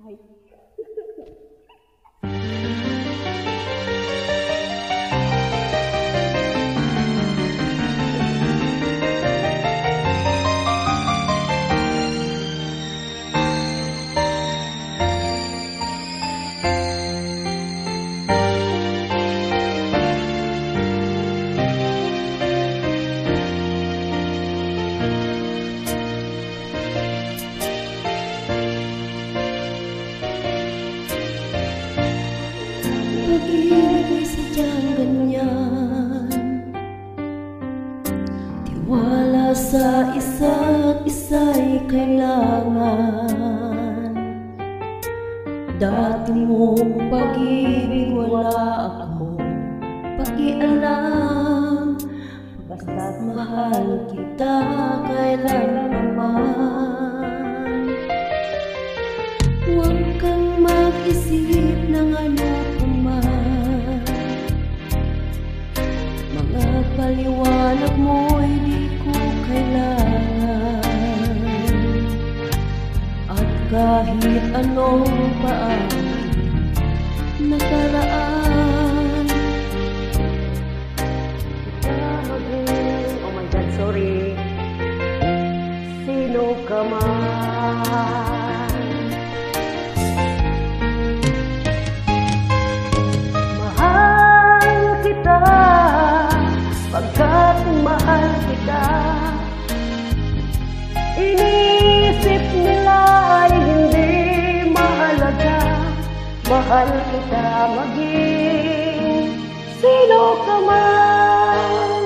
Ay. Pag-ibig ay sadyang ganyan, tiwala sa isa't isa'y kailangan. Dati mong pag-ibig wala akong pakialam, basta't mahal kita kailanman. Huwag kang mag-isip ng ano pa man, mga paliwanag mo'y di ko kailangan. At kahit anong pa ang nakaraan, Oh my God, sorry. Sino ka man? Mahal kita, pagkat mahal kita. Inisip nila ay hindi mahalaga. Mahal kita maging sino ka man.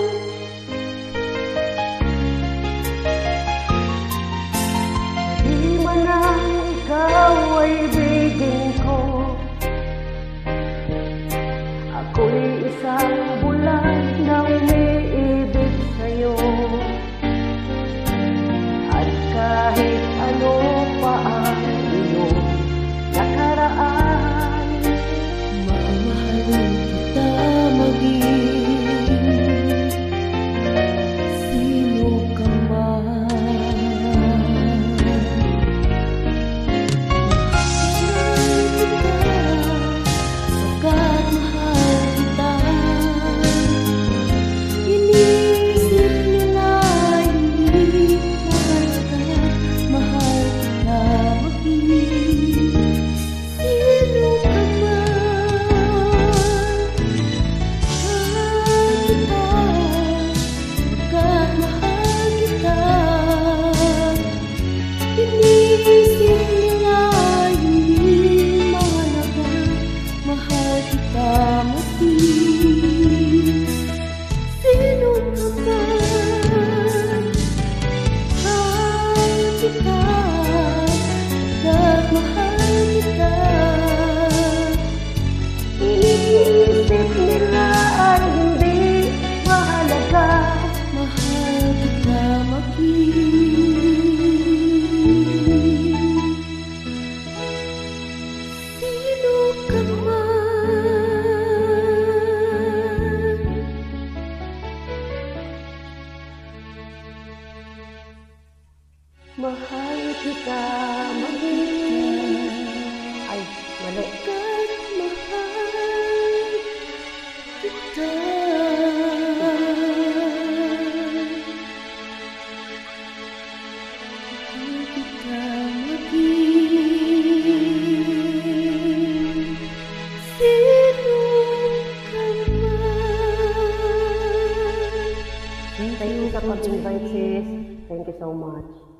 Di man ang ikaw ay ibigin ko, ako'y isang bulan na umiibig sa'yo. At kahit ano pa ang iyong nakaraan, mamahalin kita maging sino ka man. Mahal kita, pagkat mahal kita. Inisip nila hindi mahalaga. Mahal kita maging sino ka man. Mahal kita, pagkat mahal kita. Inisip nila hindi mahalaga. Mahal kita maging sino ka man. Mahal kita, pagkat mahal kita. inisip nila ay hindi mahalaga. Mahal kita maging sino ka man. Mahal kita maging. Ay, mali. Pagkat mahal kita. Mahal kita maging sino ka man. Thank you sa pag-invite, sis. Thank you so much.